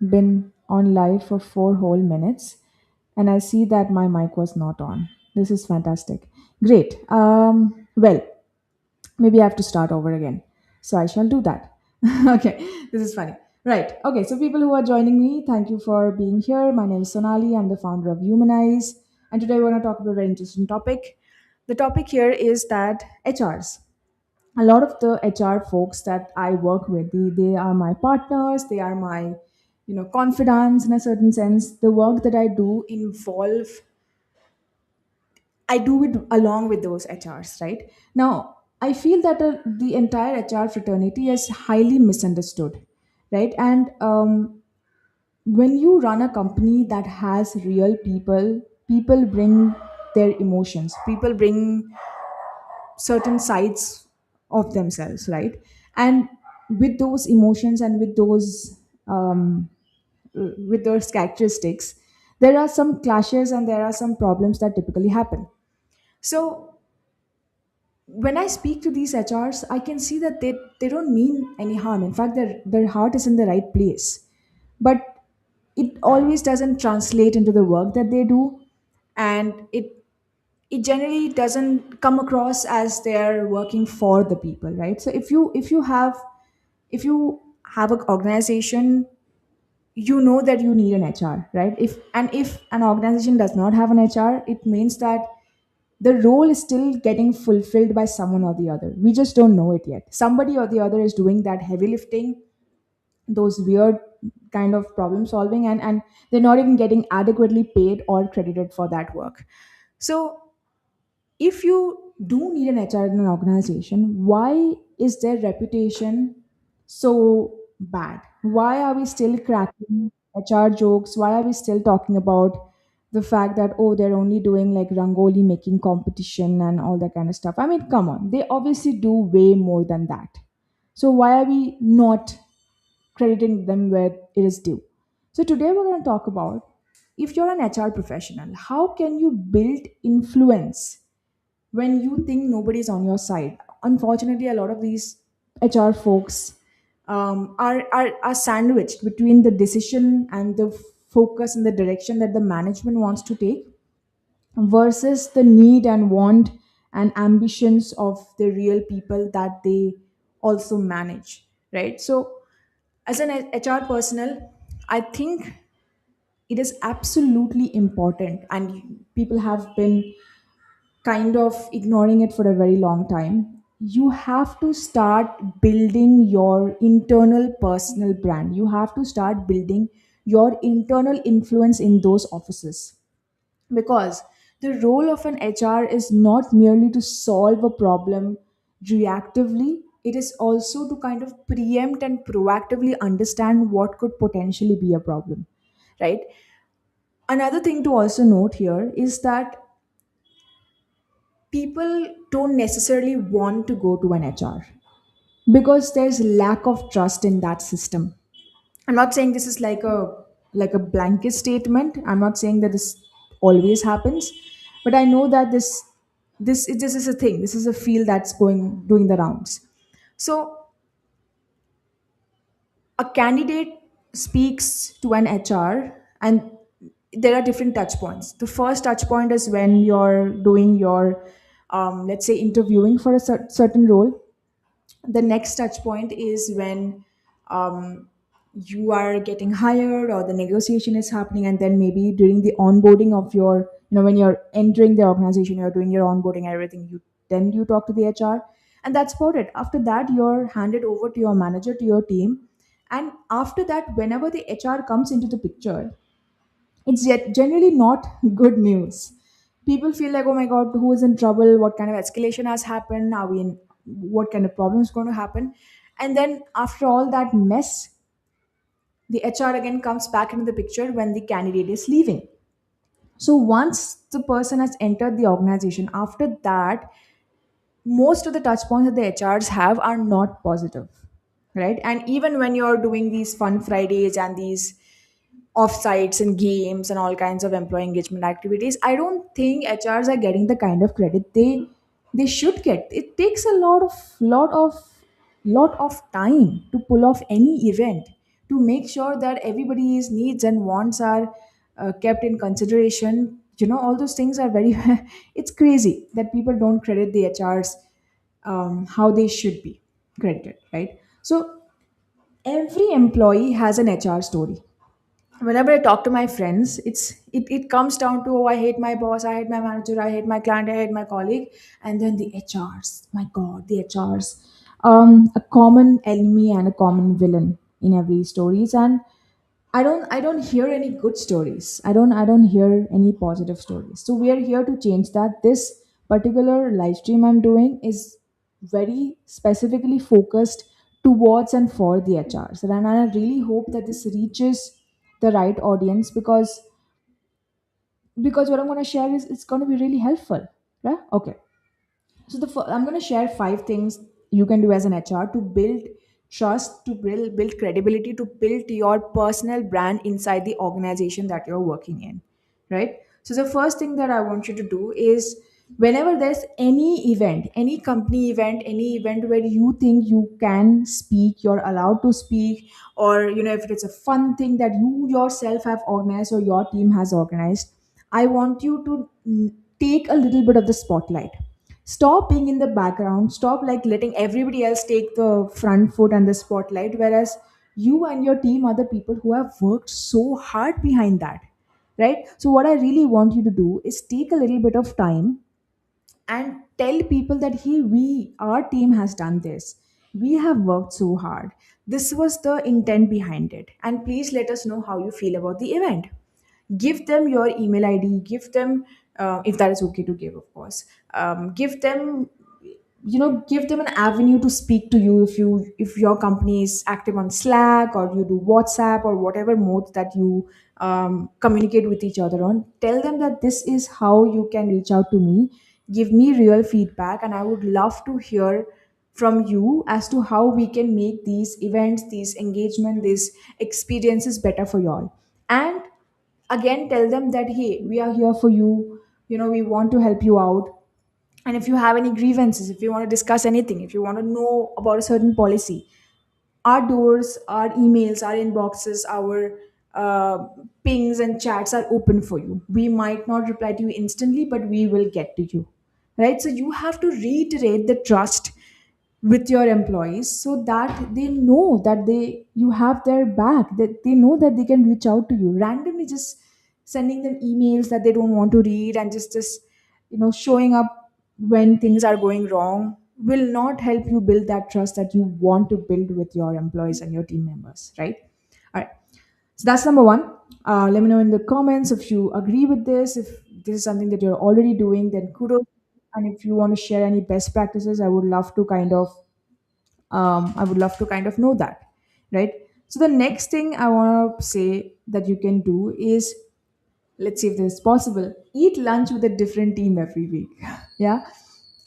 been on live for 4 whole minutes, and I see that my mic was not on. This is fantastic. Great. Well, maybe I have to start over again. So I shall do that. Okay, this is funny. Right. Okay, so people who are joining me, thank you for being here. My name is Sonali. I'm the founder of Humanize. And today we're going to talk about a very interesting topic. The topic here is that HRs. A lot of the HR folks that I work with, they are my partners, they are my confidants in a certain sense. The work that I do involve I do it along with those HRs, right? Now, I feel that the entire HR fraternity is highly misunderstood, right? And when you run a company that has real people, people bring their emotions, people bring certain sides of themselves, right? And with those emotions and with those characteristics, there are some clashes and there are some problems that typically happen. So when I speak to these HRs, I can see that they don't mean any harm. In fact, their heart is in the right place. But it always doesn't translate into the work that they do. And it generally doesn't come across as they're working for the people, right? So if you have an organization, you know that you need an HR, right? If an organization does not have an HR, it means that the role is still getting fulfilled by someone or the other. We just don't know it yet. Somebody or the other is doing that heavy lifting, those weird kind of problem solving, and they're not even getting adequately paid or credited for that work. So if you do need an HR in an organization, why is their reputation so bad? Why are we still cracking HR jokes? Why are we still talking about the fact that, oh, they're only doing like Rangoli making competition and all that kind of stuff? I mean, come on. They obviously do way more than that. So why are we not crediting them where it is due? So today we're going to talk about, if you're an HR professional, how can you build influence when you think nobody's on your side? Unfortunately, a lot of these HR folks are sandwiched between the decision and the focus and the direction that the management wants to take versus the need and want and ambitions of the real people that they also manage, right? So as an HR personnel, I think it is absolutely important, and people have been kind of ignoring it for a very long time. You have to start building your internal personal brand. You have to start building your internal influence in those offices, because the role of an HR is not merely to solve a problem reactively, it is also to kind of preempt and proactively understand what could potentially be a problem, right? Another thing to also note here is that people don't necessarily want to go to an HR because there's lack of trust in that system. I'm not saying this is like a blanket statement. I'm not saying that this always happens, but I know that this is a thing. This is a field that's going doing the rounds. So a candidate speaks to an HR, and there are different touch points. The first touch point is when you're doing your let's say interviewing for a certain role. The next touch point is when you are getting hired or the negotiation is happening, and then maybe during the onboarding of your, when you're entering the organization, you're doing your onboarding and everything, you talk to the HR, and that's about it. After that, you're handed over to your manager, to your team, and after that, whenever the HR comes into the picture, it's yet generally not good news. People feel like, oh my god, who is in trouble? What kind of escalation has happened? Are we in? What kind of problem is going to happen? And then after all that mess, the HR again comes back into the picture when the candidate is leaving. So once the person has entered the organization, after that, most of the touch points that the HRs have are not positive, right? And even when you're doing these fun Fridays and these offsites and games and all kinds of employee engagement activities, I don't think HRs are getting the kind of credit they should get. It takes a lot of time to pull off any event, to make sure that everybody's needs and wants are kept in consideration. All those things are very it's crazy that people don't credit the HRs how they should be credited, right? So every employee has an HR story. Whenever I talk to my friends, it comes down to, oh, I hate my boss, I hate my manager, I hate my client, I hate my colleague, and then the HRs. My God, the HRs. A common enemy and a common villain in every stories, and I don't hear any good stories. I don't hear any positive stories. So we are here to change that. This particular live stream I'm doing is very specifically focused towards and for the HRs. And I really hope that this reaches the right audience, because what I'm going to share is it's going to be really helpful. Right? Okay. So I'm going to share 5 things you can do as an HR to build trust, to build credibility, to build your personal brand inside the organization that you're working in, right? So the first thing that I want you to do is, whenever there's any event, any company event, any event where you think you can speak, you're allowed to speak, or if it's a fun thing that you yourself have organized or your team has organized, I want you to take a little bit of the spotlight. Stop being in the background. Stop like letting everybody else take the front foot and the spotlight, whereas you and your team are the people who have worked so hard behind that, right? So what I really want you to do is take a little bit of time and tell people that, hey, our team has done this, we have worked so hard, this was the intent behind it, and please let us know how you feel about the event. Give them your email ID, give them, if that is okay to give, of course, give them, give them an avenue to speak to you. If your company is active on Slack, or you do WhatsApp, or whatever mode that you communicate with each other on, tell them that this is how you can reach out to me, give me real feedback, and I would love to hear from you as to how we can make these events, these engagement, these experiences better for y'all. And again, tell them that, hey, we are here for you, we want to help you out. And if you have any grievances, if you want to discuss anything, if you want to know about a certain policy, our doors, our emails, our inboxes, our pings and chats are open for you. We might not reply to you instantly, but we will get to you, right? So you have to reiterate the trust with your employees, so that they know that you have their back, that they know that they can reach out to you. Randomly just sending them emails that they don't want to read, and just showing up when things are going wrong, will not help you build that trust that you want to build with your employees and your team members, right? All right. So that's number one. Let me know in the comments if you agree with this. If this is something that you're already doing, then kudos. And if you want to share any best practices, I would love to kind of know that, right? So the next thing I want to say that you can do is, let's see if this is possible, eat lunch with a different team every week. Yeah.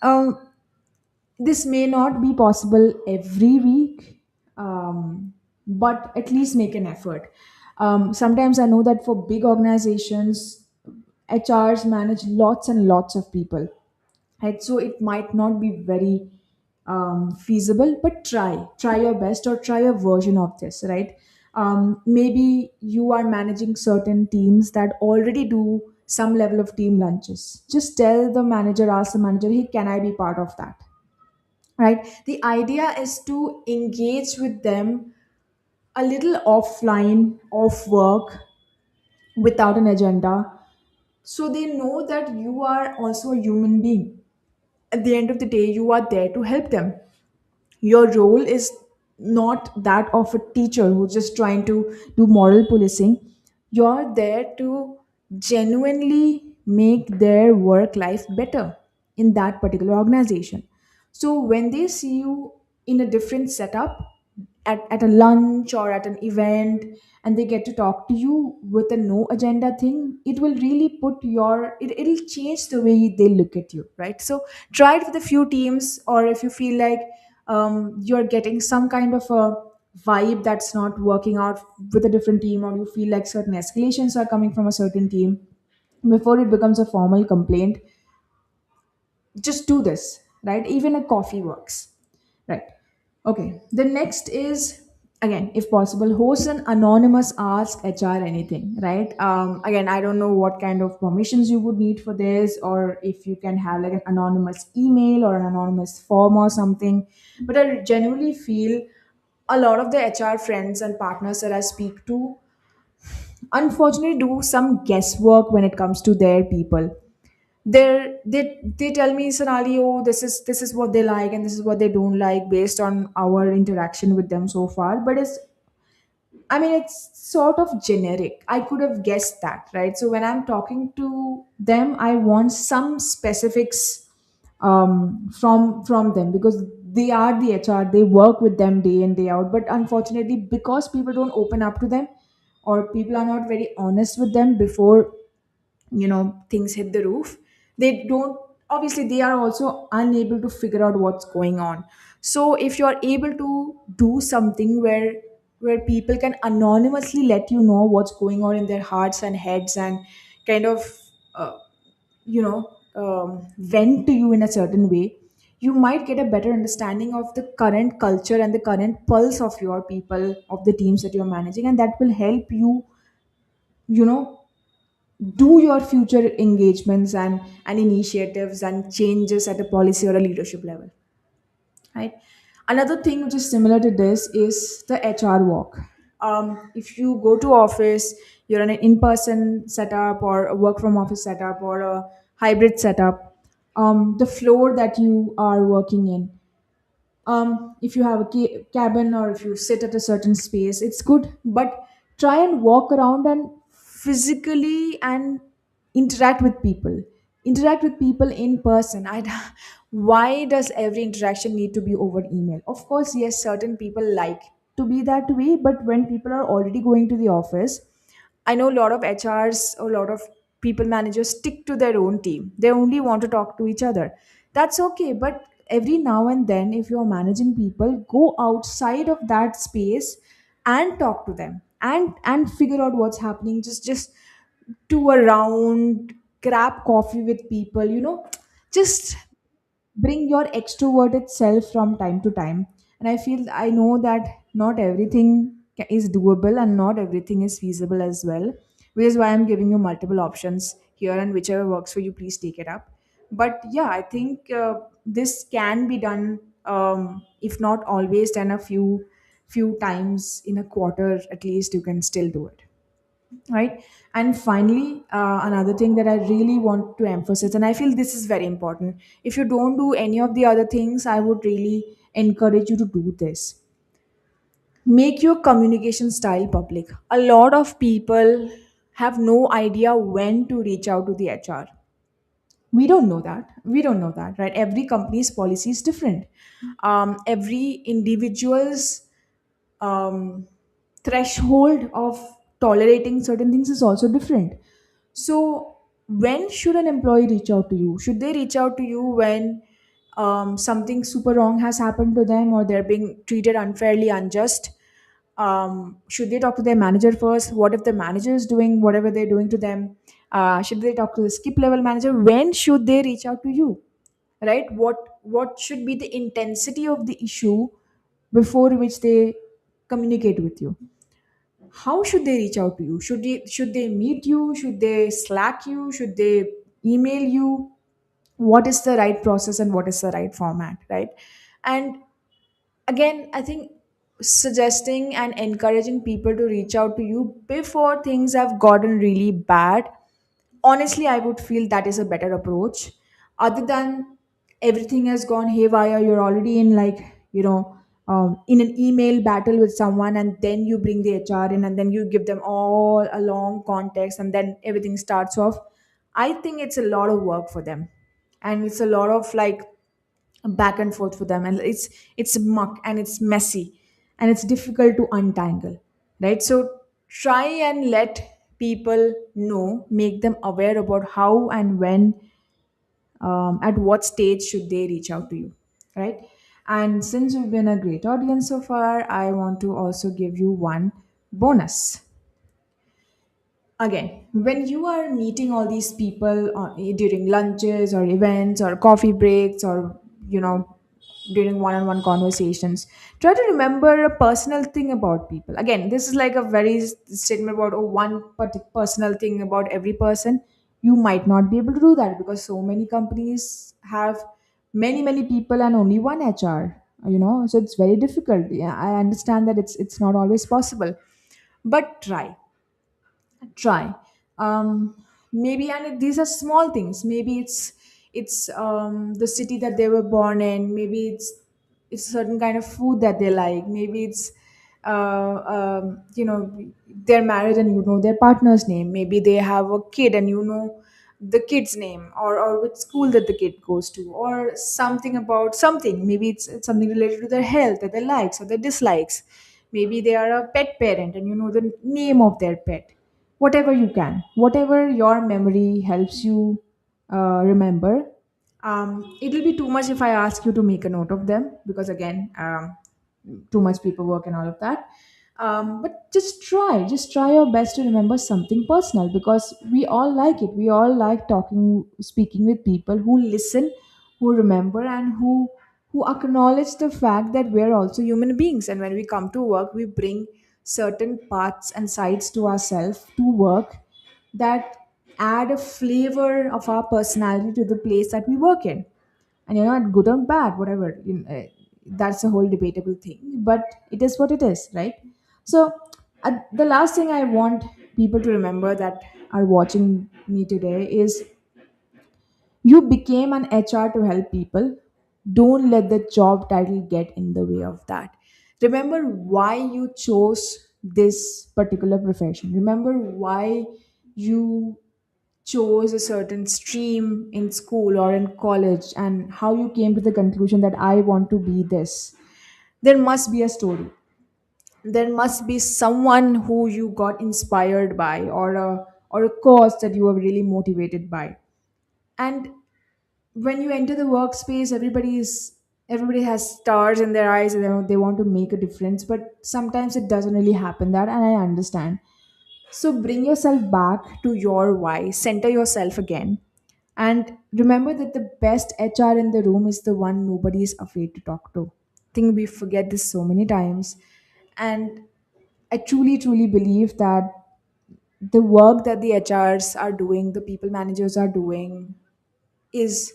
Um, this may not be possible every week, but at least make an effort. Sometimes I know that for big organizations, HRs manage lots and lots of people, right? So it might not be very feasible, but try your best, or try a version of this, right? Maybe you are managing certain teams that already do some level of team lunches. Just tell the manager, ask the manager, hey, can I be part of that, right? The idea is to engage with them a little offline, off work, without an agenda, so they know that you are also a human being. At the end of the day, you are there to help them. Your role is not that of a teacher who's just trying to do moral policing. You're there to genuinely make their work life better in that particular organization. So when they see you in a different setup, at a lunch or at an event, and they get to talk to you with a no agenda thing, it will really it'll change the way they look at you, right? So try it with a few teams, or if you feel like you're getting some kind of a vibe that's not working out with a different team, or you feel like certain escalations are coming from a certain team, before it becomes a formal complaint, just do this, right? Even a coffee works, right? Okay, the next is Again, if possible, host an anonymous ask HR anything, right? Again, I don't know what kind of permissions you would need for this, or if you can have like an anonymous email or an anonymous form or something. But I genuinely feel a lot of the HR friends and partners that I speak to unfortunately do some guesswork when it comes to their people. They tell me, Sonali, oh, this is what they like and this is what they don't like based on our interaction with them so far. But it's sort of generic. I could have guessed that, right? So when I'm talking to them, I want some specifics from them, because they are the HR. They work with them day in day out. But unfortunately, because people don't open up to them, or people are not very honest with them before things hit the roof, they don't, obviously they are also unable to figure out what's going on. So if you're able to do something where people can anonymously let you know what's going on in their hearts and heads, and kind of uh, vent to you in a certain way, you might get a better understanding of the current culture and the current pulse of your people, of the teams that you're managing, and that will help you you know do your future engagements and initiatives and changes at a policy or a leadership level, right? Another thing which is similar to this is the HR walk. If you go to office, you're in an in-person setup or a work from office setup or a hybrid setup, the floor that you are working in, if you have a cabin or if you sit at a certain space, it's good, but try and walk around and physically and interact with people. Interact with people in person. Why does every interaction need to be over email? Of course, yes, certain people like to be that way, but when people are already going to the office, I know a lot of HRs or a lot of people managers stick to their own team. They only want to talk to each other. That's okay, but every now and then, if you're managing people, go outside of that space and talk to them and figure out what's happening. Just tour around, grab coffee with people. Just bring your extroverted self from time to time. And I know that not everything is doable and not everything is feasible as well, which is why I'm giving you multiple options here, and whichever works for you, please take it up. But yeah, I think this can be done, if not always, then a few times in a quarter at least, you can still do it, right? And finally, another thing that I really want to emphasize, and I feel this is very important, if you don't do any of the other things, I would really encourage you to do this. Make your communication style public. A lot of people have no idea when to reach out to the HR. We don't know that, right? Every company's policy is different. Every individual's um, threshold of tolerating certain things is also different. So, when should an employee reach out to you? Should they reach out to you when something super wrong has happened to them, or they're being treated unfairly, unjust? Should they talk to their manager first? What if the manager is doing whatever they're doing to them? Should they talk to the skip level manager? When should they reach out to you? Right? What should be the intensity of the issue before which they communicate with you? How should they reach out to you? Should they meet you? Should they Slack you? Should they email you? What is the right process and what is the right format, right? And again, I think suggesting and encouraging people to reach out to you before things have gotten really bad, honestly, I would feel that is a better approach. Other than everything has gone haywire, you're already in, like, in an email battle with someone, and then you bring the HR in, and then you give them all a long context, and then everything starts off. I think it's a lot of work for them, and it's a lot of, like, back and forth for them, and it's muck and it's messy and it's difficult to untangle, right? So try and let people know, make them aware about how and when, at what stage should they reach out to you, right? And since you've been a great audience so far, I want to also give you one bonus. Again, when you are meeting all these people during lunches or events or coffee breaks, or you know during one-on-one conversations. Try to remember a personal thing about people. Again, this is like a very statement about, oh, one personal thing about every person. You might not be able to do that because so many companies have many people and only one HR. So it's very difficult. Yeah, I understand that it's not always possible, but try. Maybe, and these are small things. Maybe it's the city that they were born in. Maybe it's a certain kind of food that they like. Maybe it's they're married and you know their partner's name. Maybe they have a kid and you know the kid's name, or which school that the kid goes to, or something about something. Maybe it's something related to their health, or their likes or their dislikes. Maybe they are a pet parent and you know the name of their pet. Whatever you can, whatever your memory helps you remember. It'll be too much if I ask you to make a note of them, because again, too much paperwork and all of that. But just try your best to remember something personal, because we all like it. We all like speaking with people who listen, who remember, and who acknowledge the fact that we're also human beings. And when we come to work, we bring certain parts and sides to ourselves to work that add a flavor of our personality to the place that we work in. And good or bad, whatever, that's a whole debatable thing, but it is what it is, right? So the last thing I want people to remember that are watching me today is, you became an HR to help people. Don't let the job title get in the way of that. Remember why you chose this particular profession. Remember why you chose a certain stream in school or in college, and how you came to the conclusion that I want to be this. There must be a story. There must be someone who you got inspired by, or a cause that you were really motivated by. And when you enter the workspace, everybody has stars in their eyes, and they want to make a difference, but sometimes it doesn't really happen that, and I understand. So bring yourself back to your why, center yourself again, and remember that the best HR in the room is the one nobody is afraid to talk to. I think we forget this so many times. And I truly believe that the work that the HRs are doing, the people managers are doing, is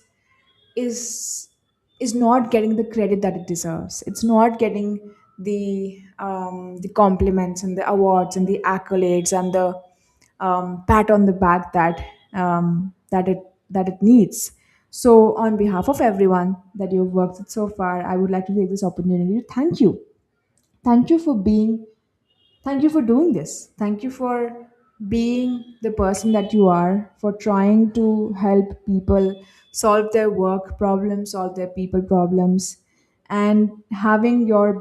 is is not getting the credit that it deserves. It's not getting the compliments and the awards and the accolades and the pat on the back that it needs. So, on behalf of everyone that you've worked with so far, I would like to take this opportunity to thank you. Thank you for being Thank you for doing this. Thank you for being the person that you are, for trying to help people solve their work problems, solve their people problems, and having their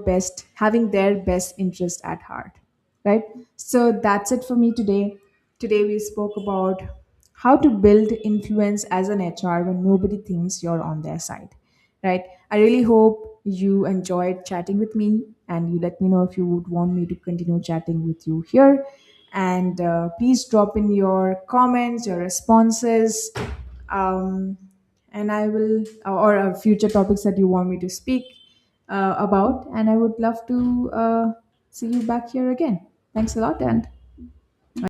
best interest at heart. Right? So that's it for me today. Today we spoke about how to build influence as an HR when nobody thinks you're on their side. Right? I really hope you enjoyed chatting with me, and you let me know if you would want me to continue chatting with you here. And please drop in your comments, your responses, um, and I will, or future topics that you want me to speak about. And I would love to see you back here again. Thanks a lot, and